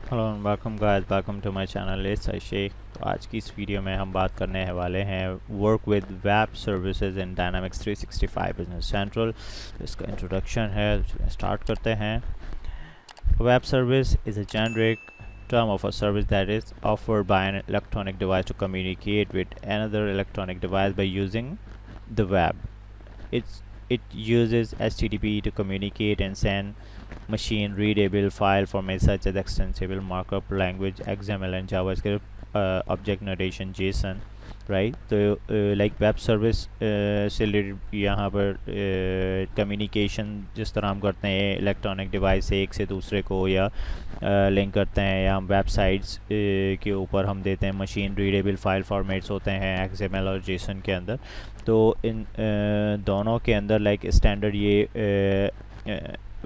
Hello and welcome guys, welcome to my channel it's Sheikh. तो आज की इस वीडियो में हम बात करने वाले हैं work with web services in dynamics 365 business central. इसका इंट्रोडक्शन है, स्टार्ट करते हैं। Web service is a generic term of a service that is offered by an electronic device to communicate with another electronic device by using the web. It's it uses HTTP to communicate and send machine readable file formats such as extensible markup language XML and JavaScript, object notation JSON, right. तो like web service से related यहाँ पर communication जिस तरह हम करते हैं electronic device से एक से दूसरे को, या लिंक करते हैं, या हम वेबसाइट्स के ऊपर हम देते हैं मशीन रीडेबल फाइल फॉर्मेट्स होते हैं XML और JSON के अंदर। तो इन दोनों के अंदर लाइक स्टैंडर्ड ये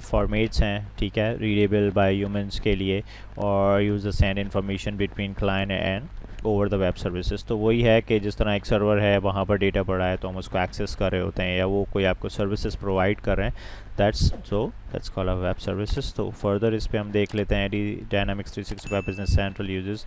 फॉर्मेट्स हैं, ठीक है, रीडेबल बाय ह्यूमंस के लिए, और use the send information between client and over the web services. तो वही है कि जिस तरह एक सर्वर है, वहाँ पर डेटा पड़ा है तो हम उसको एक्सेस कर रहे होते हैं, या वो कोई आपको सर्विसेज प्रोवाइड कर रहे हैं, that's called a web services. तो फर्दर इस पे हम देख लेते हैं dynamics 365 business central uses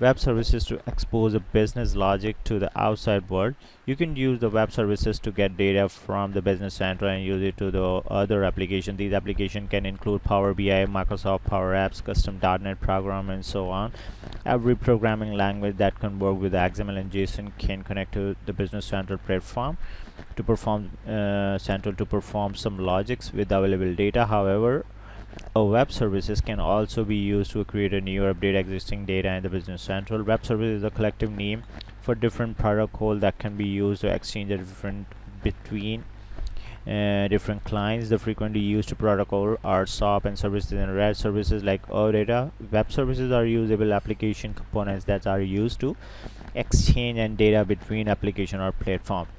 web services to expose a business logic to the outside world. You can use the web services to get data from the business center and use it to the other application. These applications can include Power BI, Microsoft Power Apps, custom .NET program, and so on. Every programming language that can work with XML and JSON can connect to the business central platform to perform some logics with available data. However, a web services can also be used to create a new or update existing data in the business central. Web service is a collective name for different protocol that can be used to exchange between different clients. The frequently used protocol are SOAP and services and REST services like OData. Web services are usable application components that are used to exchange and data between application or platform.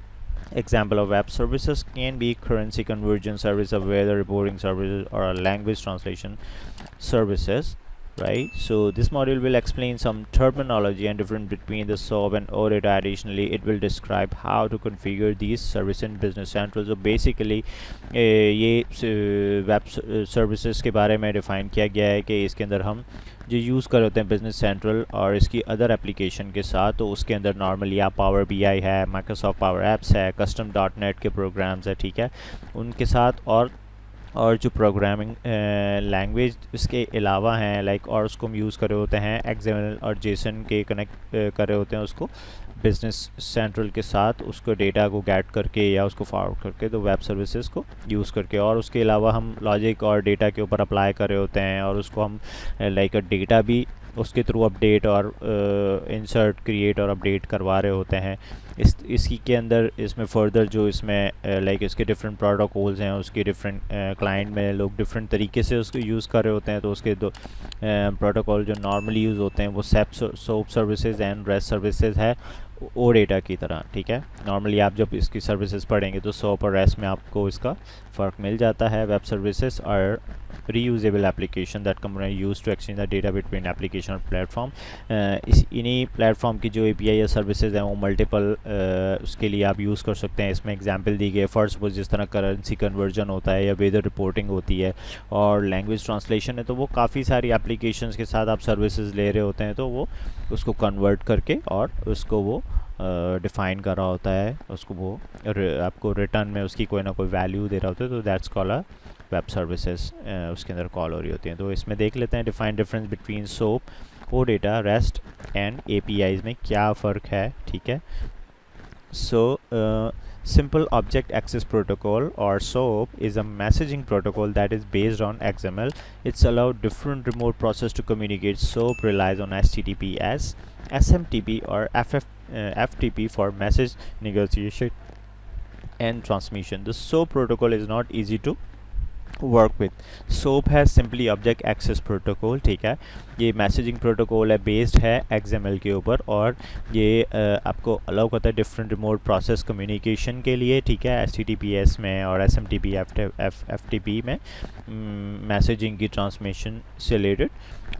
Example of web services can be currency conversion service, a weather reporting services, or a language translation services, right? So this module will explain some terminology and difference between the SOAP and OData. Additionally, it will describe how to configure these services in Business Central. So basically ये web services के बारे में define किया गया है कि इसके अंदर हम जो यूज़ कर होते हैं बिजनेस सेंट्रल और इसकी अदर एप्लीकेशन के साथ, तो उसके अंदर नॉर्मली आप पावर BI है, माइक्रोसॉफ्ट पावर एप्स है, कस्टम .NET के प्रोग्राम्स है, ठीक है, उनके साथ, और जो प्रोग्रामिंग लैंग्वेज इसके अलावा हैं लाइक, और उसको हम यूज़ कर रहे होते हैं XML और JSON के कनेक्ट कर रहे होते हैं उसको बिजनेस सेंट्रल के साथ, उसको डेटा को गेट करके या उसको फॉरवर्ड करके, तो वेब सर्विसेज को यूज़ करके, और उसके अलावा हम लॉजिक और डेटा के ऊपर अप्लाई कर रहे होते हैं, और उसको हम लाइक डेटा भी उसके थ्रू अपडेट और इंसर्ट, क्रिएट और अपडेट करवा रहे होते हैं। इसी के अंदर इसमें फर्दर जो इसमें लाइक इसके डिफरेंट प्रोटोकॉल्स हैं, उसके डिफरेंट क्लाइंट में लोग डिफरेंट तरीके से उसको यूज़ कर रहे होते हैं। तो उसके दो प्रोटोकॉल जो नॉर्मली यूज़ होते हैं वो soap services and rest services है, ओ डेटा की तरह, ठीक है। नॉर्मली आप जब इसकी सर्विसेज पढ़ेंगे तो सोप और रेस्ट में आपको इसका फ़र्क मिल जाता है। वेब सर्विसेज और reusable application that can be used to exchange the data between application और प्लेटफॉर्म। इन्हीं प्लेटफॉर्म की जो API या सर्विसेज हैं वो मल्टीपल उसके लिए आप यूज़ कर सकते हैं। इसमें एग्जांपल दी गई है, फर्स्ट सपोज जिस तरह करेंसी कन्वर्जन होता है या वेदर रिपोर्टिंग होती है और लैंग्वेज ट्रांसलेशन है, तो वो काफ़ी सारी एप्लीकेशंस के साथ आप सर्विसेज ले रहे होते हैं, तो वो उसको कन्वर्ट करके और उसको वो डिफ़ाइन कर रहा होता है, उसको वो आपको रिटर्न में उसकी कोई ना कोई वैल्यू दे रहा होता है, तो that's called a web services उसके अंदर कॉल हो रही होती हैं। तो इसमें देख लेते हैं define difference between soap, O data, rest and APIs में क्या फ़र्क है, ठीक है। So Simple Object Access Protocol or SOAP is a messaging protocol that is based on XML. It's allowed different remote process to communicate. SOAP relies on HTTPS, SMTP or FTP for message negotiation and transmission. The SOAP protocol is not easy to work with. Soap है simply object access protocol, ठीक है, ये messaging protocol है, based है XML के ऊपर, और ये आपको अलाउ करता है डिफरेंट रिमोट प्रोसेस कम्युनिकेशन के लिए, ठीक है, HTTPS में और SMTP FTP में मैसेजिंग की ट्रांसमिशन से रिलेटेड।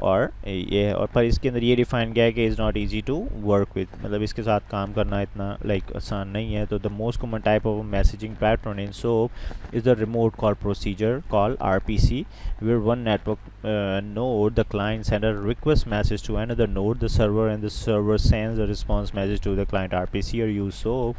और ये और पर इसके अंदर ये डिफाइन किया है कि is not easy to work with, मतलब इसके साथ काम करना इतना लाइक आसान नहीं है। तो the most common type of messaging pattern in soap is the remote call procedure structure called RPC, where one network node, the client, send a request message to another node, the server, and the server sends a response message to the client. RPC or use SOAP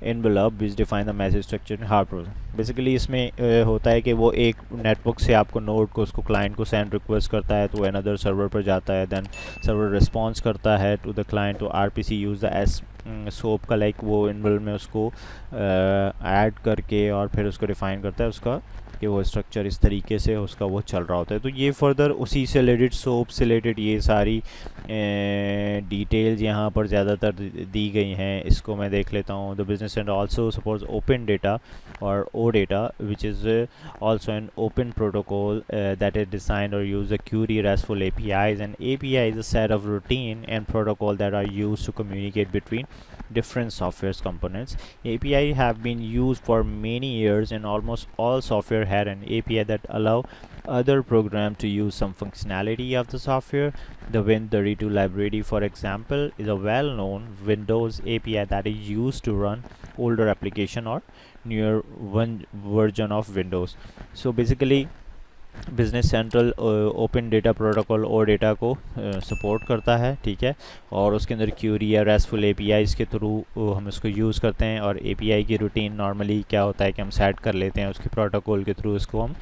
envelope which define the message structure in hard process. Basically इसमें होता है कि वो एक network से आपको node को उसको क्लाइंट को सेंड रिक्वेस्ट करता है, तो अनदर सर्वर पर जाता है, देन सर्वर रिस्पॉन्स करता है टू द क्लाइंट. तो RPC use the S soap का लाइक वो इनवल में उसको ऐड करके और फिर उसको डिफाइन करता है उसका कि वो स्ट्रक्चर इस तरीके से उसका वो चल रहा होता है. तो ये फर्दर उसी से रिलेटेड सोप से रिलेटेड ये सारी डिटेल्स यहाँ पर ज़्यादातर दी गई हैं. इसको मैं देख लेता हूँ. The business centre also supports open data और O data which is also an open protocol that is designed or use a query RESTful APIs, and API is a set of routine and protocol that are used to communicate between different software components. API have been used for many years, and almost all software had an API that allow other program to use some functionality of the software. The Win32 library, for example, is a well-known Windows API that is used to run older application or newer one version of Windows. So basically business central open data protocol और data को support करता है, ठीक है, और उसके अंदर Curie या रेस्टफुल एपीआईज़ के थ्रू हम इसको यूज़ करते हैं. और एपीआई की रूटीन नॉर्मली क्या होता है कि हम सेट कर लेते हैं उसके प्रोटोकॉल के थ्रू, इसको हम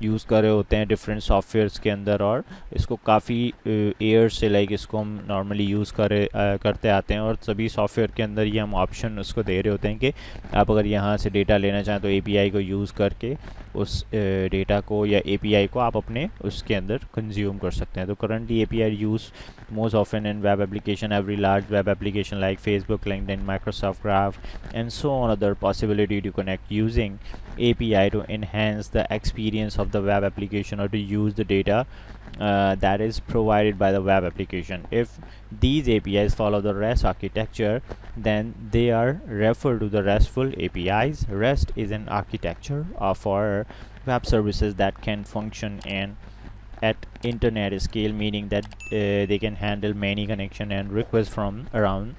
यूज़ कर रहे होते हैं डिफरेंट सॉफ्टवेयर्स के अंदर, और इसको काफ़ी ईयर्स से लाइक इसको हम नॉर्मली यूज़ करते आते हैं. और सभी सॉफ्टवेयर के अंदर ये हम ऑप्शन उसको दे रहे होते हैं कि आप अगर यहाँ से डेटा लेना चाहें तो एपीआई को यूज़ करके उस डेटा को या एपीआई को आप अपने उसके अंदर कंज्यूम कर सकते हैं. तो currently API use most often in web application. Every large web application like Facebook, LinkedIn, Microsoft graph and so on other possibility to connect using API to enhance the experience of the web application or to use the data that is provided by the web application. If these APIs follow the REST architecture, then they are referred to the RESTful APIs. REST is an architecture for web services that can function and at internet scale, meaning that they can handle many connection and requests from around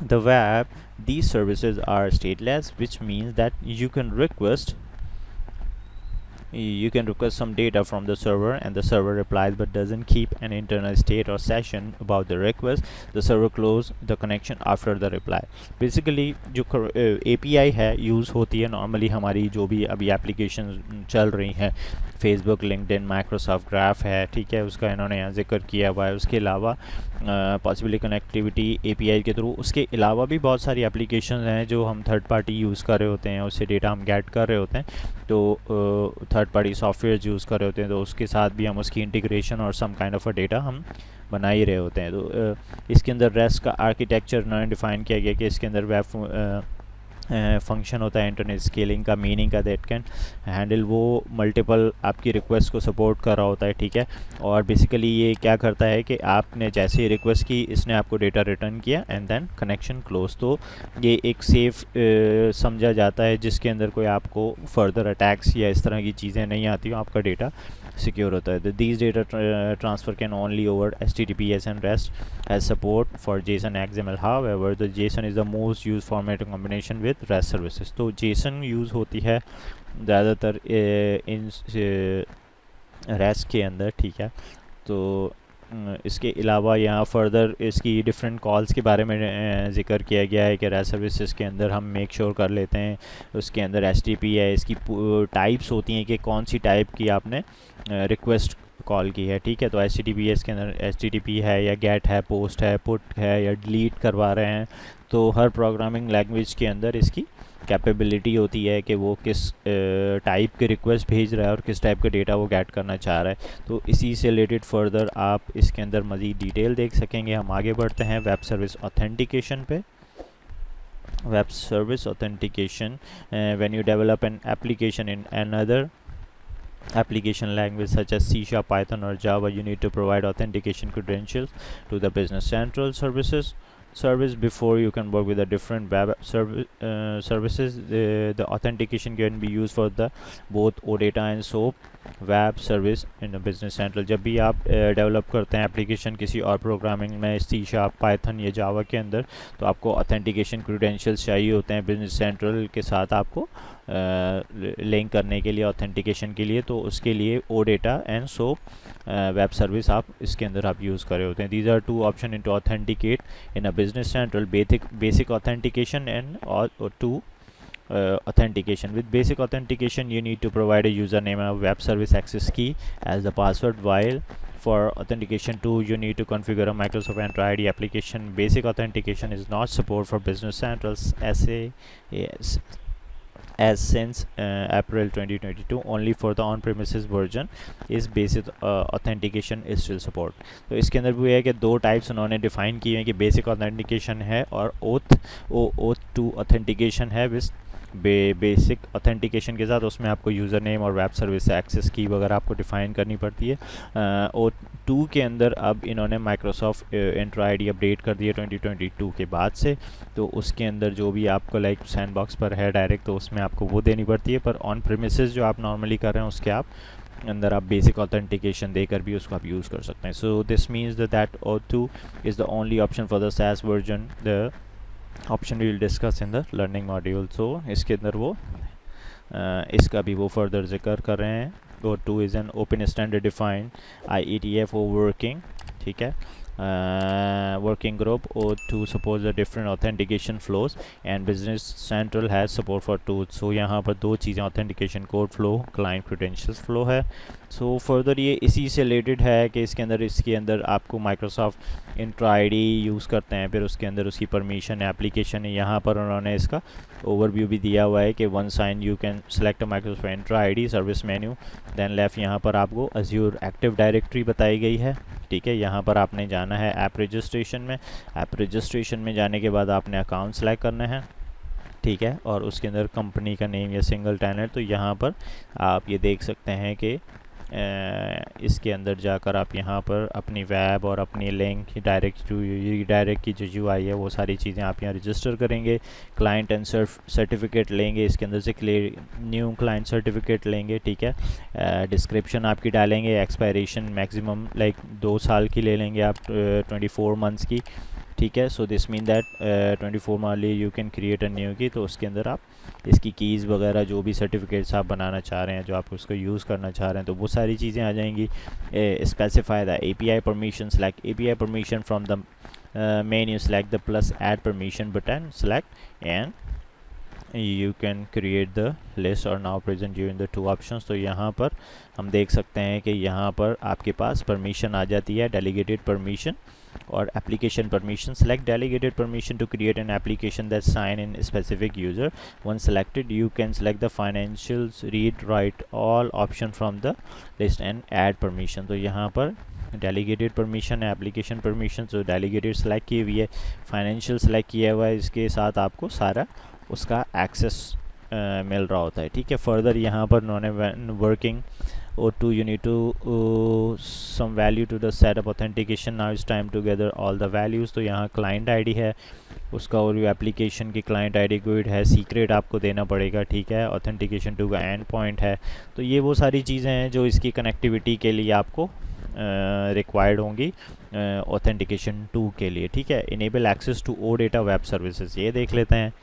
the web. These services are stateless, which means that you can request some data from the server and the server replies but doesn't keep an internal state or session about the request. The server close the connection after the reply. Basically जो API है use होती है normally हमारी जो भी अभी application चल रही हैं, फेसबुक, लिंक्डइन, माइक्रोसॉफ्ट ग्राफ है, ठीक है, उसका इन्होंने यहाँ जिक्र किया हुआ है. उसके अलावा पॉसिबली कनेक्टिविटी API के थ्रू. उसके अलावा भी बहुत सारी एप्लीकेशन हैं जो हम थर्ड पार्टी यूज़ कर रहे होते हैं, उससे डेटा हम गेट कर रहे होते हैं. तो थर्ड पार्टी सॉफ्टवेयर यूज़ कर रहे होते हैं, तो उसके साथ भी हम उसकी इंटीग्रेशन और some kind of a data हम बना ही रहे होते हैं. तो इसके अंदर रेस्ट का आर्किटेक्चर उन्होंने डिफ़ाइन किया गया कि इसके अंदर वेब फंक्शन होता है इंटरनेट स्केलिंग का, मीनिंग का दैट कैन हैंडल वो मल्टीपल आपकी रिक्वेस्ट को सपोर्ट कर रहा होता है, ठीक है. और बेसिकली ये क्या करता है कि आपने जैसे ही रिक्वेस्ट की, इसने आपको डेटा रिटर्न किया एंड देन कनेक्शन क्लोज. तो ये एक सेफ़ समझा जाता है जिसके अंदर कोई आपको फर्दर अटैक्स या इस तरह की चीज़ें नहीं आती हो, आपका डेटा सिक्योर होता है. These data transfer can only over HTTPS and REST has support for JSON XML. However, the JSON is the most used format in combination with REST services. तो JSON यूज़ होती है ज़्यादातर इन REST के अंदर, ठीक है. तो इसके अलावा यहाँ फर्दर इसकी डिफरेंट कॉल्स के बारे में ज़िक्र किया गया है कि REST सर्विसेज के अंदर हम मेक श्योर कर लेते हैं उसके अंदर HTTP है, इसकी टाइप्स होती हैं कि कौन सी टाइप की आपने रिक्वेस्ट कॉल की है, ठीक है. तो HTTPS के अंदर HTTP है या गेट है, पोस्ट है, पुट है या डिलीट करवा रहे हैं. तो हर प्रोग्रामिंग लैंग्वेज के अंदर इसकी कैपेबिलिटी होती है कि वो किस टाइप के रिक्वेस्ट भेज रहा है और किस टाइप का डेटा वो गेट करना चाह रहा है. तो इसी से रिलेटेड फर्दर आप इसके अंदर मज़ीद डिटेल देख सकेंगे. हम आगे बढ़ते हैं वेब सर्विस ऑथेंटिकेशन पे. Web service authentication, when you develop an application in another application language such as C#, Python or Java, you need to provide authentication credentials to the Business Central service before you can work with the different web services. The authentication can be used for the both OData and SOAP web service in business central. जब भी आप develop करते हैं application किसी और programming में, C sharp, Python या जावा के अंदर, तो आपको ऑथेंटिकेशन क्रीडेंशियल्स चाहिए होते हैं बिजनेस सेंट्रल के साथ आपको लिंक करने के लिए, ऑथेंटिकेशन के लिए। तो उसके लिए O data and SOAP web service आप इसके अंदर आप यूज़ कर रहे होते हैं। These are two option in to authenticate in a business central, basic authentication and two authentication. With basic authentication you need to provide a username and a web service access key as the password, while for authentication 2 you need to configure a Microsoft Entra ID application. Basic authentication is not support for business centrals as since April 2022 only for the on-premises version is basic authentication is still support. तो इसके अंदर भी है कि दो types उन्होंने define किए हैं कि बेसिक ऑथेंटिकेशन है और ओथ टू ऑथेंटिकेशन है। बेसिक ऑथेंटिकेशन के साथ उसमें आपको यूज़र नेम और वेब सर्विस एक्सेस की वगैरह आपको डिफ़ाइन करनी पड़ती है। ओ टू के अंदर अब इन्होंने माइक्रोसॉफ्ट एंट्रा आईडी अपडेट कर दिया 2022 के बाद से, तो उसके अंदर जो भी आपको लाइक सैंडबॉक्स पर है डायरेक्ट, तो उसमें आपको वो देनी पड़ती है। पर ऑन प्रीमिसेस जो आप नॉर्मली कर रहे हैं उसके आप अंदर आप बेसिक ऑथेंटिकेशन देकर भी उसको आप यूज़ कर सकते हैं। So this means that O2 is the only option for the SaaS version, the option we will discuss in the learning module. So इसके अंदर वो इसका भी वो फर्दर जिक्र कर रहे हैं। O2 is an open standard defined IETF working, ठीक है, working group. O2 supports the different authentication flows and Business Central has support for tools. So यहाँ पर दो चीज़ें authentication code flow, client credentials flow है। सो फर्दर ये इसी से रिलेटेड है कि इसके अंदर आपको माइक्रोसॉफ्ट इंट्रा आईडी यूज़ करते हैं, फिर उसके अंदर उसकी परमिशन एप्लीकेशन है। यहाँ पर उन्होंने इसका ओवरव्यू भी दिया हुआ है कि once sign you can select Microsoft Entra ID service menu, then left यहाँ पर आपको अज्यूर एक्टिव डायरेक्टरी बताई गई है, ठीक है। यहाँ पर आपने जाना है ऐप रजिस्ट्रेशन में, ऐप रजिस्ट्रेशन में जाने के बाद आपने अकाउंट सेलेक्ट करना है, ठीक है, और उसके अंदर कंपनी का नेम या सिंगल टेनर। तो यहाँ पर आप ये देख सकते हैं कि इसके अंदर जाकर आप यहाँ पर अपनी वेब और अपनी लिंक डायरेक्ट की जो UI है वो सारी चीज़ें आप यहाँ रजिस्टर करेंगे। क्लाइंट एंड सर्टिफिकेट लेंगे, इसके अंदर से न्यू क्लाइंट सर्टिफिकेट लेंगे, ठीक है। डिस्क्रिप्शन आपकी डालेंगे, एक्सपायरेशन मैक्सिमम लाइक 2 साल की ले लेंगे आप, 24 मंथ्स की, ठीक है। So this mean that 24 Mali you can create a new की। तो उसके अंदर आप इसकी कीज़ वगैरह जो भी सर्टिफिकेट्स आप बनाना चाह रहे हैं, जो आप उसको यूज़ करना चाह रहे हैं, तो वो सारी चीज़ें आ जाएंगी। Specify the API permission, select API permission from the menu, select the plus add permission button, select and you can create the list or now present you in the 2 options। तो यहाँ पर हम देख सकते हैं कि यहाँ पर आपके पास परमिशन आ जाती है, डेलीगेटेड परमिशन और application permission. Select delegated permission to create an application that sign in specific user. Once selected you can select the financials, read write all option from the list and add permission. तो यहाँ पर delegated permission है, application permission, तो delegated select की हुई है, financial select किया हुआ है, इसके साथ आपको सारा उसका एक्सेस मिल रहा होता है, ठीक है। फर्दर यहाँ पर उन्होंने working O2 you need to some value to the setup authentication, now it's time to gather all the values। तो यहाँ क्लाइंट आईडी है, उसका और एप्लीकेशन की क्लाइंट आईडी कोड है, सीक्रेट आपको देना पड़ेगा, ठीक है। ऑथेंटिकेशन 2 का एंड पॉइंट है। तो ये वो सारी चीज़ें हैं जो इसकी कनेक्टिविटी के लिए आपको रिक्वायर्ड होंगी ऑथेंटिकेशन 2 के लिए, ठीक है। Enable access to O data web services, ये देख लेते हैं।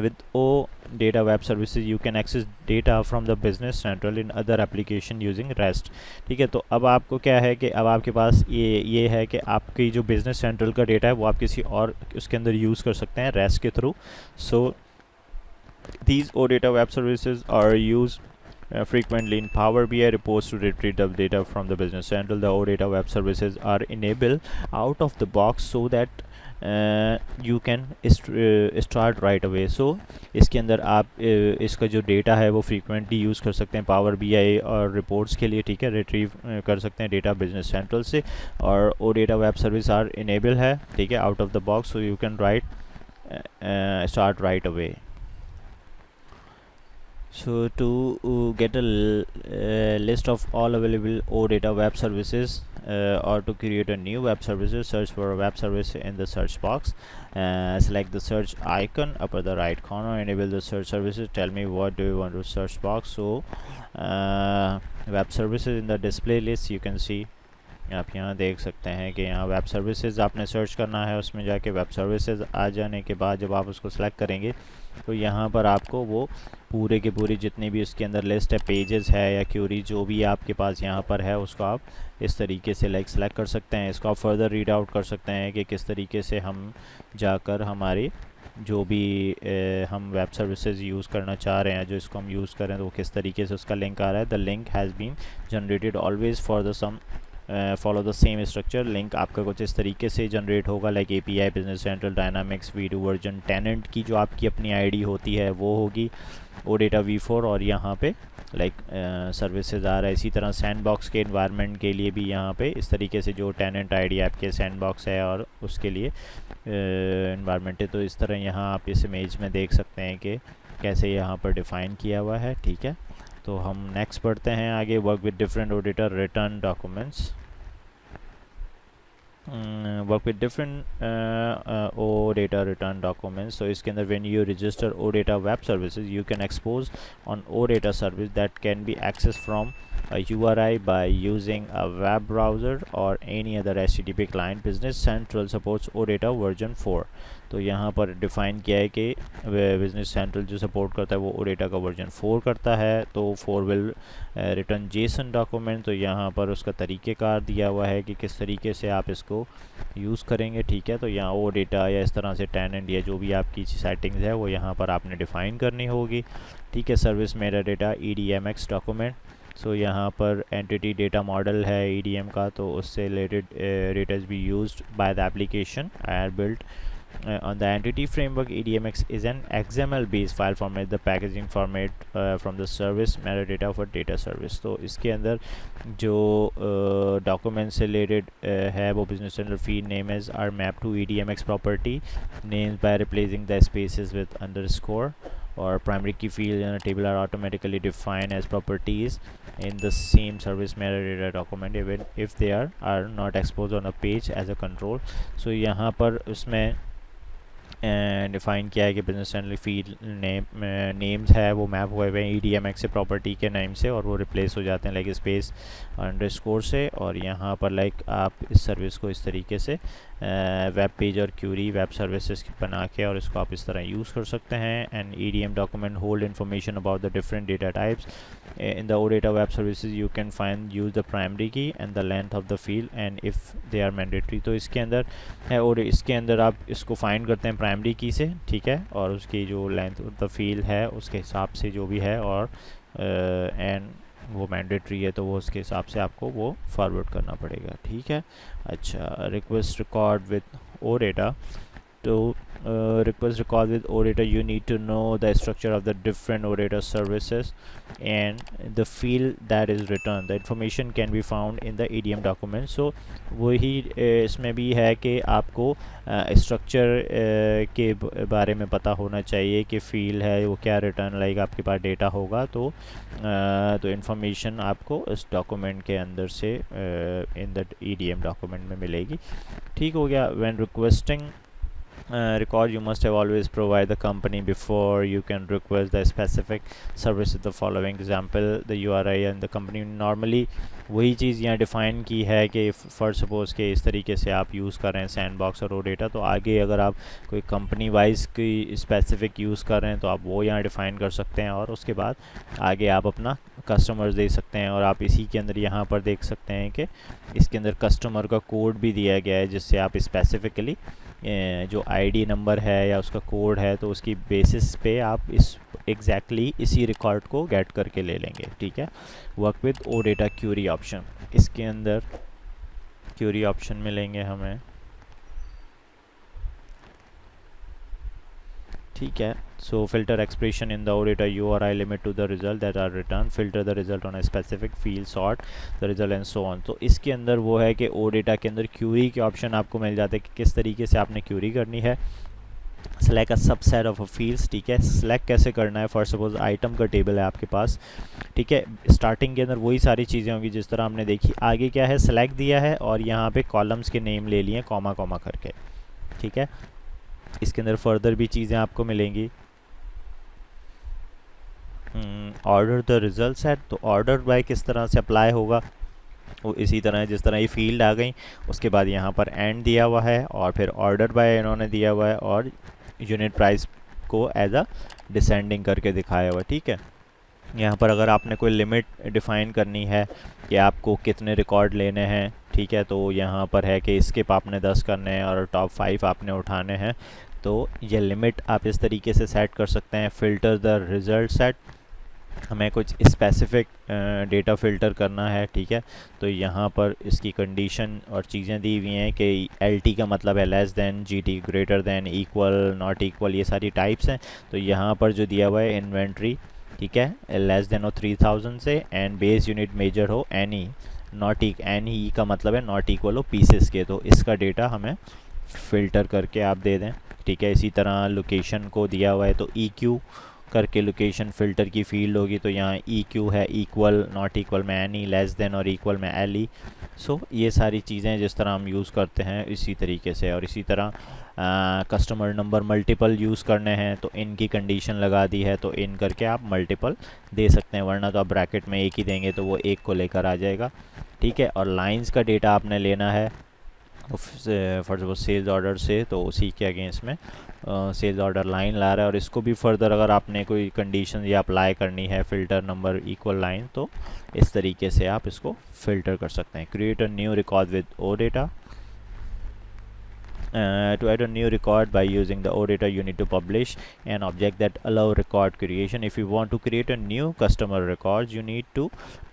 with OData web services you can access data from the business central in other application using REST, ठीक है। तो अब आपको क्या है कि अब आपके पास ये है कि आपकी जो बिजनेस सेंट्रल का डेटा है वो आप किसी और उसके अंदर यूज़ कर सकते हैं REST के through. So these OData web services are used frequently in Power BI reports to retrieve the data from the business central. The OData web services are enabled out of the box so that you can start right away. So इसके अंदर आप इसका जो data है वो frequently use कर सकते हैं पावर BI और रिपोर्ट्स के लिए, ठीक है। रिट्रीव कर सकते हैं डेटा बिजनेस सेंट्रल से, और O data web service are enable है, ठीक है, out of the box, so you can right start right away. So to get a list of all available OData web services or to create a new web services, search for a web service in the search box. Select the search icon upper the right corner, enable the search services, tell me what do you want to search box. So web services in the display list you can see, आप यहाँ देख सकते हैं कि यहाँ web services आपने search करना है, उसमें जाके वेब सर्विसेज आ जाने के बाद जब आप उसको सेलेक्ट करेंगे तो यहाँ पर आपको वो पूरे के पूरी जितनी भी उसके अंदर लिस्ट है, पेजेस है या क्यूरी जो भी आपके पास यहाँ पर है उसको आप इस तरीके से सेलेक्ट कर सकते हैं। इसको आप फर्दर रीड आउट कर सकते हैं कि किस तरीके से हम जाकर हमारी जो भी हम वेब सर्विसेज यूज़ करना चाह रहे हैं, जो इसको हम यूज़ करें तो वो किस तरीके से उसका लिंक आ रहा है। The link has been generated always for the some follow the same structure. Link आपका कुछ इस तरीके से जनरेट होगा, like API, business central, dynamics, video version, tenant की जो आपकी अपनी आईडी होती है वो होगी, OData v4, और यहाँ पे लाइक सर्विसेज आ रहा है। इसी तरह सैंडबॉक्स के इन्वायरमेंट के लिए भी यहाँ पे इस तरीके से जो टेनेंट आईडी आपके सैंडबॉक्स है और उसके लिए इन्वायरमेंट है। तो इस तरह यहाँ आप इस इमेज में देख सकते हैं कि कैसे यहाँ पर डिफ़ाइन किया हुआ है। ठीक है, तो हम नेक्स्ट पढ़ते हैं आगे। Work with different OData return documents, work with different OData return documents. तो इसके अंदर when you register OData web services you can expose on OData service that can be access from a URI by using a web browser or any other HTTP client. Business Central supports OData version 4. तो यहाँ पर define किया है कि business central जो support करता है वो OData का वर्जन 4 करता है। तो 4 विल रिटर्न JSON डॉक्यूमेंट। तो यहाँ पर उसका तरीक़ेकार दिया हुआ है कि किस तरीके से आप इसको यूज़ करेंगे। ठीक है, तो यहाँ OData या इस तरह से टेनेंट या जो भी आपकी सेटिंग्स है वो यहाँ पर आपने डिफ़ाइन करनी होगी। ठीक है, service meta data EDMX document. So यहाँ पर एंटिटी डेटा मॉडल है EDM का, तो उससे related data be used by the application are built on the entity framework. EDMX is an XML based file format, the packaging format from the service metadata for data service. तो इसके अंदर जो document से related है वो business central feed name is are map to EDMX property names by replacing the spaces with underscore, or primary key field in a table are automatically defined as properties in the same service metadata document even if they are not exposed on a page as a control. So यहाँ पर उसमें define किया है कि business central field names है वो map हुए हुए हैं EDMX से प्रॉपर्टी के नेम से, और वो रिप्लेस हो जाते हैं लाइक स्पेस अंडरस्कोर से। और यहाँ पर लाइक आप इस सर्विस को इस तरीके से वेब पेज और क्यूरी वेब सर्विसेज बना के और इसको आप इस तरह यूज़ कर सकते हैं। And EDM document hold information about the different data types in the OData web services. You can find use the primary key and the length of the field and if they are mandatory. तो इसके अंदर है और इसके अंदर आप इसको find करते हैं प्राइमरी की से, ठीक है, और उसकी जो लेंथ ऑफ द फील्ड है उसके हिसाब से जो भी है, और एंड वो मैंडेटरी है तो वो उसके हिसाब से आपको वो फॉरवर्ड करना पड़ेगा। ठीक है, अच्छा, request record with OData. To request record with OData, you need to know the structure of the different OData services and the field that is returned. The information can be found in the EDM document. So वही इसमें भी है कि आपको structure के बारे में पता होना चाहिए कि फील्ड है वो क्या रिटर्न लाइक आपके पास डेटा होगा तो इन्फॉर्मेशन आपको इस डॉक्यूमेंट के अंदर से इन द EDM डॉक्यूमेंट में मिलेगी। ठीक हो गया। When requesting record, you must have always provide the company before you can request the specific service. The following example, the URI and the company. Normally वही चीज़ यहाँ डिफ़ाइन की है कि फर्स्ट सपोज के इस तरीके से आप यूज़ कर रहे हैं सैंडबॉक्स और OData, तो आगे अगर आप कोई कंपनी वाइज की स्पेसिफिक यूज़ कर रहे हैं तो आप वो यहाँ डिफ़ाइन कर सकते हैं, और उसके बाद आगे आप अपना कस्टमर्स दे सकते हैं। और आप इसी के अंदर यहाँ पर देख सकते हैं कि इसके अंदर कस्टमर का कोड भी दिया गया है, जिससे आप स्पेसिफिकली जो आईडी नंबर है या उसका कोड है तो उसकी बेसिस पे आप इस एग्जैक्टली इसी रिकॉर्ड को गेट करके ले लेंगे। ठीक है, work with OData query option, इसके अंदर क्यूरी ऑप्शन मिलेंगे हमें। ठीक है, so filter expression in the OData URI limit to the result that are return, filter the result on a specific field, sort the result and so on. तो इसके अंदर वो है कि OData के अंदर क्यूरी के ऑप्शन आपको मिल जाते हैं कि किस तरीके से आपने क्यूरी करनी है। Select a subset of a fields, ठीक है। सेलेक्ट कैसे करना है, फॉर सपोज आइटम का टेबल है आपके पास, ठीक है। स्टार्टिंग के अंदर वही सारी चीज़ें होंगी जिस तरह हमने देखी। आगे क्या है, सेलेक्ट दिया है और यहाँ पे कॉलम्स के नेम ले लिए कॉमा कॉमा करके, ठीक है। इसके अंदर फर्दर भी चीज़ें आपको मिलेंगी। ऑर्डर द रिजल्ट सेट, तो ऑर्डर बाय किस तरह से अप्लाई होगा, वो इसी तरह है जिस तरह ये फील्ड आ गई, उसके बाद यहाँ पर एंड दिया हुआ है और फिर ऑर्डर बाय इन्होंने दिया हुआ है और यूनिट प्राइस को एज अ डिसेंडिंग करके दिखाया हुआ है, ठीक है। यहाँ पर अगर आपने कोई लिमिट डिफ़ाइन करनी है कि आपको कितने रिकॉर्ड लेने हैं, ठीक है, तो यहाँ पर है कि स्किप आपने 10 करने हैं और टॉप 5 आपने उठाने हैं, तो ये लिमिट आप इस तरीके से सेट कर सकते हैं। फ़िल्टर द रिज़ल्ट सेट, हमें कुछ स्पेसिफिक डेटा फ़िल्टर करना है, ठीक है, तो यहाँ पर इसकी कंडीशन और चीज़ें दी हुई हैं कि LT का मतलब है less than, GT greater than, equal, not equal, ये सारी टाइप्स हैं। तो यहाँ पर जो दिया हुआ है इन्वेंट्री, ठीक है, लेस देन हो 3000 से, एंड बेस यूनिट मेजर हो एनी, नॉट एनी का मतलब है नॉट इक्वल हो पीसेस के, तो इसका डेटा हमें फ़िल्टर करके आप दे दें, ठीक है। इसी तरह लोकेशन को दिया हुआ है तो EQ करके लोकेशन फ़िल्टर की फील्ड होगी, तो यहाँ EQ है इक्वल, नॉट इक्वल में एनी, लेस देन और इक्वल में LE। सो ये सारी चीज़ें जिस तरह हम यूज़ करते हैं इसी तरीके से। और इसी तरह कस्टमर नंबर मल्टीपल यूज़ करने हैं तो इनकी कंडीशन लगा दी है, तो इन करके आप मल्टीपल दे सकते हैं, वरना तो आप ब्रैकेट में एक ही देंगे तो वो एक को लेकर आ जाएगा, ठीक है। और लाइंस का डेटा आपने लेना है फॉर सपोज सेल्स ऑर्डर से, तो उसी के अगेंस्ट में सेल्स ऑर्डर लाइन ला रहा है, और इसको भी फर्दर अगर आपने कोई कंडीशन या अप्लाई करनी है, फ़िल्टर नंबर इक्वल लाइन, तो इस तरीके से आप इसको फ़िल्टर कर सकते हैं। Create a new record with OData। To add a new record by using the OData, you need to publish an object that allow record creation. If you want to create a new customer records, you need to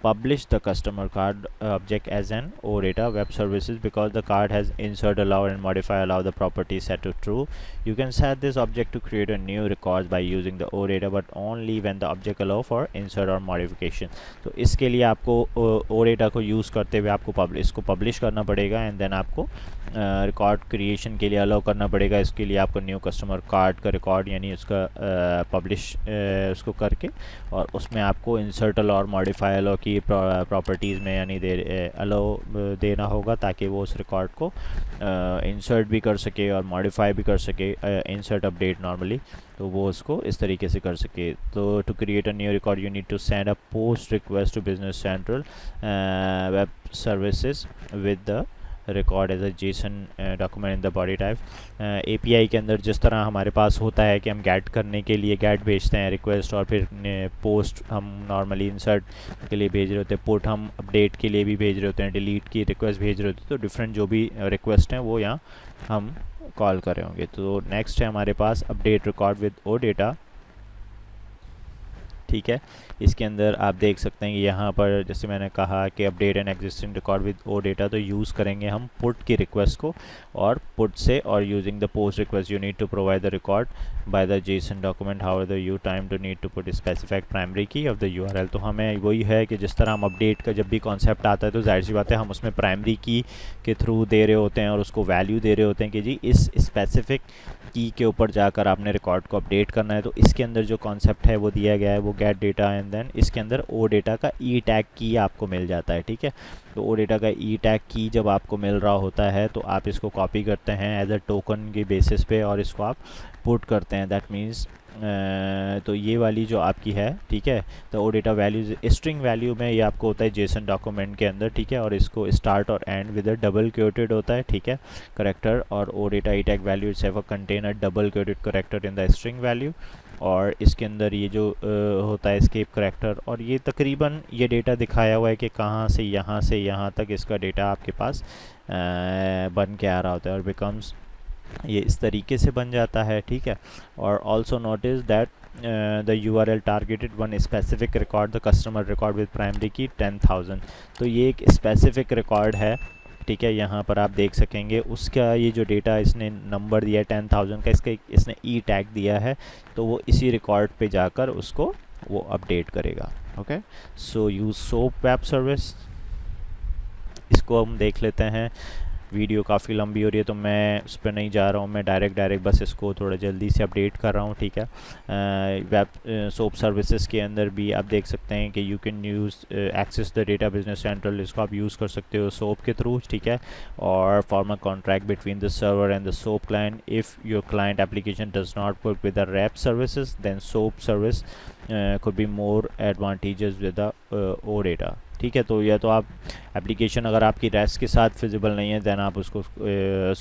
publish the customer card object as an OData web services, because the card has insert, allow and modify, allow the property set to true. You can set this object to create a new record by using the OData, but only when the object allow for insert or modification. तो इसके लिए आपको OData को use करते हुए आपको इसको publish करना पड़ेगा, एंड देन आपको रिकॉर्ड क्रिएशन के लिए अलाउ करना पड़ेगा। इसके लिए आपको न्यू कस्टमर कार्ड का रिकॉर्ड यानी उसका पब्लिश उसको करके, और उसमें आपको इंसर्ट अलाउ और मॉडिफाई अलाउ की प्रॉपर्टीज़ में यानी अलाउ देना होगा, ताकि वो उस रिकॉर्ड को इंसर्ट भी कर सके और मॉडिफाई भी कर सके, इंसर्ट अपडेट नॉर्मली, तो वो उसको इस तरीके से कर सके। तो to create a new record you need to send a post request to business central web services with the record as a JSON document in the body type. API के अंदर जिस तरह हमारे पास होता है कि हम गेट करने के लिए गेट भेजते हैं रिक्वेस्ट, और फिर पोस्ट हम नॉर्मली इंसर्ट के लिए भेज रहे होते हैं, पुट हम अपडेट के लिए भी भेज रहे होते हैं, डिलीट की रिक्वेस्ट भेज रहे होते हैं, तो डिफरेंट जो भी रिक्वेस्ट हैं वो यहाँ हम कॉल कर रहे होंगे। तो नेक्स्ट है हमारे पास अपडेट रिकॉर्ड विद OData, ठीक है। इसके अंदर आप देख सकते हैं कि यहाँ पर जैसे मैंने कहा कि update an existing record with OData, तो यूज़ करेंगे हम पुट की रिक्वेस्ट को, और पुट से और using the post request you need to provide the record by the JSON document, however you time to need to put specified primary key of the URL। तो हमें वही है कि जिस तरह हम अपडेट का जब भी कॉन्सेप्ट आता है तो जाहिर सी बात है हम उसमें प्राइमरी की के थ्रू दे रहे होते हैं और उसको वैल्यू दे रहे होते हैं कि जी इस स्पेसिफिक की के ऊपर जाकर आपने रिकॉर्ड को अपडेट करना है। तो इसके अंदर जो कॉन्सेप्ट है वो दिया गया है, वो गेट डेटा एंड देन इसके अंदर OData का टैग की आपको मिल जाता है, ठीक है। तो OData का टैग की जब आपको मिल रहा होता है तो आप इसको कॉपी करते हैं एज अ टोकन के बेसिस पे और इसको आप पुट करते हैं। दैट मीन्स तो ये वाली जो आपकी है, ठीक है, तो OData वैल्यूज स्ट्रिंग वैल्यू में ये आपको होता है JSON डॉक्यूमेंट के अंदर, ठीक है, और इसको स्टार्ट और end with a double quoted होता है, ठीक है, करेक्टर, और OData tag value itself contain a double quoted character in the string value, और इसके अंदर ये जो होता है एस्केप करेक्टर, और ये तकरीबन ये डेटा दिखाया हुआ है कि कहाँ से यहाँ तक इसका डेटा आपके पास बन के आ रहा होता है, और बिकम्स ये इस तरीके से बन जाता है, ठीक है। और also notice that the URL targeted one specific record the customer record with primary की 10,000। तो ये एक स्पेसिफिक रिकॉर्ड है, ठीक है, यहाँ पर आप देख सकेंगे उसका ये जो डेटा इसने नंबर दिया है 10,000 का, इसका इसने टैग दिया है, तो वो इसी रिकॉर्ड पे जाकर उसको वो अपडेट करेगा। ओके, सो यूज सोप वेब सर्विस, इसको हम देख लेते हैं। वीडियो काफ़ी लंबी हो रही है तो मैं उस पर नहीं जा रहा हूँ, मैं डायरेक्ट बस इसको थोड़ा जल्दी से अपडेट कर रहा हूँ, ठीक है। वेब सोप सर्विसेज के अंदर भी आप देख सकते हैं कि you can use access the data business central, इसको आप यूज़ कर सकते हो सोप के थ्रू, ठीक है। और form a contract between the server and the SOAP client. If your client application does not work with the wrap services then SOAP service could be more advantageous with the OData, ठीक है। तो या तो आप application अगर आपकी rest के साथ फिजिबल नहीं है देन आप उसको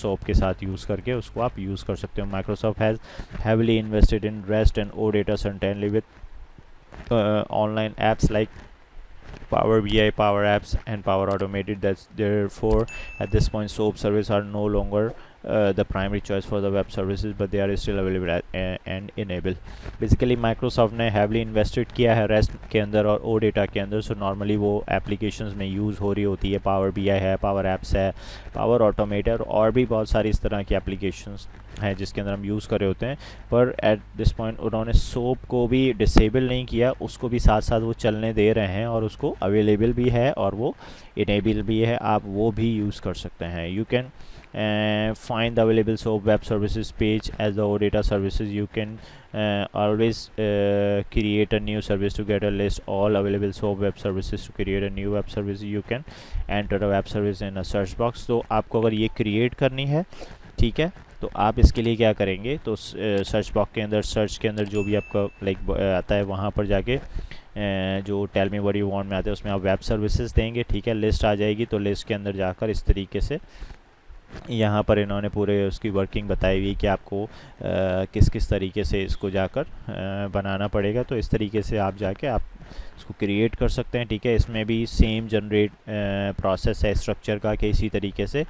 सोप के साथ यूज़ करके उसको आप यूज़ कर सकते हो। Microsoft has heavily invested in rest and OData certainly with online apps like Power BI, Power Apps and Power Automated. That's therefore at this point SOAP service are no longer the primary choice for the web services, but they are still available and enabled. Basically Microsoft ने heavily invested किया है REST के अंदर और OData के अंदर, so normally वो applications में use हो रही होती है। Power BI है, Power Apps है, Power Automated और भी बहुत सारी इस तरह की applications हैं जिसके अंदर हम यूज़ कर रहे होते हैं। पर एट दिस पॉइंट उन्होंने सोप को भी डिसेबल नहीं किया, उसको भी साथ साथ वो चलने दे रहे हैं और उसको अवेलेबल भी है और वो इनेबल भी है, आप वो भी यूज़ कर सकते हैं। You can find the available SOAP web services page as the OData services. You can always create a new service to get a list all available SOAP web services. To create a new web service you can enter a web service in a search box. तो आपको अगर ये create करनी है, ठीक है, तो आप इसके लिए क्या करेंगे, तो सर्च बॉक्स के अंदर सर्च के अंदर जो भी आपका लाइक आता है वहाँ पर जाके जो tell me what you want में आता है उसमें आप वेब सर्विसेज देंगे, ठीक है। लिस्ट आ जाएगी, तो लिस्ट के अंदर जाकर इस तरीके से यहाँ पर इन्होंने पूरे उसकी वर्किंग बताई हुई कि आपको किस किस तरीके से इसको जाकर बनाना पड़ेगा। तो इस तरीके से आप जाके आप इसको क्रिएट कर सकते हैं, ठीक है। इसमें भी सेम जनरेट प्रोसेस है स्ट्रक्चर का कि इसी तरीके से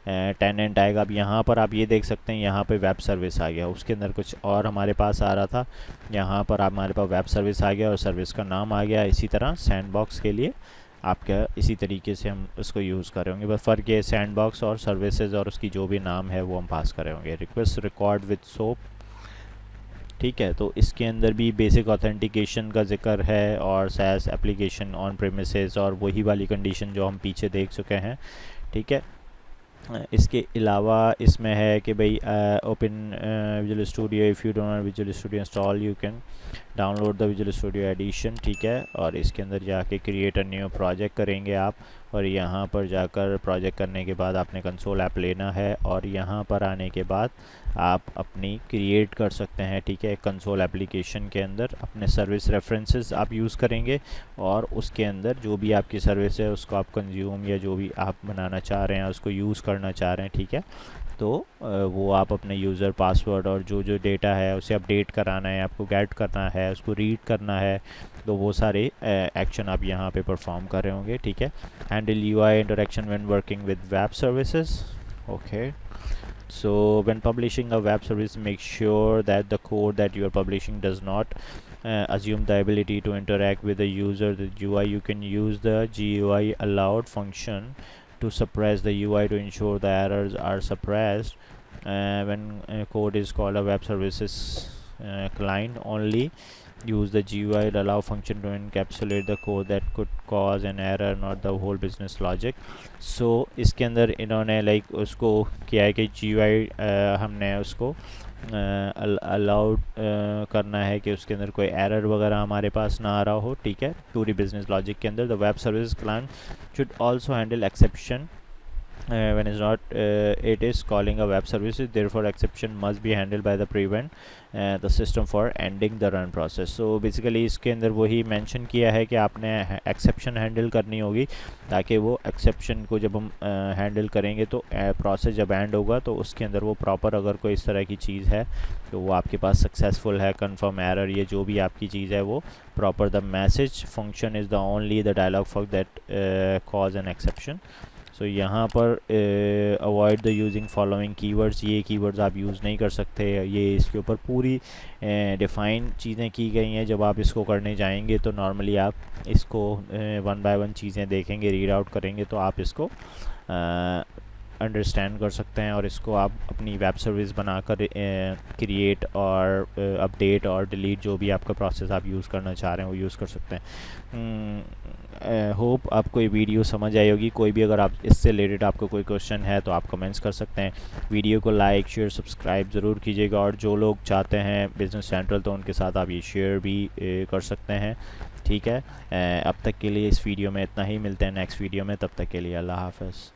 टेनेंट आएगा। अब यहाँ पर आप ये देख सकते हैं यहाँ पे वेब सर्विस आ गया, उसके अंदर कुछ और हमारे पास आ रहा था, यहाँ पर हमारे पास वेब सर्विस आ गया और सर्विस का नाम आ गया। इसी तरह सैंडबॉक्स के लिए आपका इसी तरीके से हम उसको यूज़ कर रहे होंगे, बस फ़र्क ये सैंडबॉक्स और सर्विसेज और उसकी जो भी नाम है वो हम पास कर रहे होंगे। रिक्वेस्ट रिकॉर्ड विद सोप, ठीक है। तो इसके अंदर भी बेसिक ऑथेंटिकेशन का जिक्र है और SaaS एप्लीकेशन ऑन प्रेमिसेस और वही वाली कंडीशन जो हम पीछे देख चुके हैं, ठीक है। इसके अलावा इसमें है कि भाई open Visual Studio, if you don't have Visual Studio install you can download the Visual Studio edition, ठीक है। और इसके अंदर जाके क्रिएट अ न्यू प्रोजेक्ट करेंगे आप, और यहाँ पर जाकर प्रोजेक्ट करने के बाद आपने कंसोल ऐप लेना है और यहाँ पर आने के बाद आप अपनी क्रिएट कर सकते हैं, ठीक है। कंसोल एप्लीकेशन के अंदर अपने सर्विस रेफरेंसेस आप यूज़ करेंगे और उसके अंदर जो भी आपकी सर्विस है उसको आप कंज्यूम या जो भी आप बनाना चाह रहे हैं उसको यूज़ करना चाह रहे हैं, ठीक है। तो वो आप अपने यूज़र पासवर्ड और जो जो डेटा है उसे अपडेट कराना है, आपको गेट करना है, उसको रीड करना है, तो वो सारे एक्शन आप यहाँ पे परफॉर्म कर रहे होंगे, ठीक है। Handle UI interaction when working with web services, okay. So when publishing a web service, make sure that the code that you are publishing does not assume the ability to interact with the user, the UI. You can use the GUI allowed function to suppress the UI to ensure the errors are suppressed when code is called a web services client. Only use the GUI allow function to encapsulate the code that could cause an error, not the whole business logic. So इसके अंदर इन्होंने like उसको किया है कि GUI हमने उसको allowed करना है कि उसके अंदर कोई एरर वगैरह हमारे पास ना आ रहा हो, ठीक है। पूरी बिजनेस लॉजिक के अंदर the web service client should also handle exception when is not it is calling a web service, therefore exception must be handled by the prevent the system for ending the run process. So basically इसके अंदर वही mention किया है कि आपने exception handle करनी होगी, ताकि वो एक्सेप्शन को जब हम हैंडल करेंगे तो प्रोसेस जब एंड होगा तो उसके अंदर वो प्रॉपर अगर कोई इस तरह की चीज़ है तो वो आपके पास सक्सेसफुल है, कंफर्म एरर, ये जो भी आपकी चीज़ है वो proper the message function is the only the dialogue for that cause an exception. So यहाँ पर avoid the using following keywords, ये कीवर्ड्स आप यूज़ नहीं कर सकते, ये इसके ऊपर पूरी डिफ़ाइन चीज़ें की गई हैं। जब आप इसको करने जाएंगे तो नॉर्मली आप इसको वन बाय वन चीज़ें देखेंगे, रीड आउट करेंगे, तो आप इसको अंडरस्टैंड कर सकते हैं और इसको आप अपनी वेब सर्विस बनाकर क्रिएट और अपडेट और डिलीट जो भी आपका प्रोसेस आप यूज़ करना चाह रहे हैं वो यूज़ कर सकते हैं। होप आपको ये वीडियो समझ आई होगी। कोई भी अगर आप इससे रिलेटेड आपको कोई क्वेश्चन है तो आप कमेंट्स कर सकते हैं। वीडियो को लाइक शेयर सब्सक्राइब ज़रूर कीजिएगा, और जो लोग चाहते हैं बिज़नेस सेंट्रल तो उनके साथ आप ये शेयर भी कर सकते हैं। ठीक है, अब तक के लिए इस वीडियो में इतना ही। मिलते हैं नेक्स्ट वीडियो में, तब तक के लिए अल्लाह हाफ़िज़।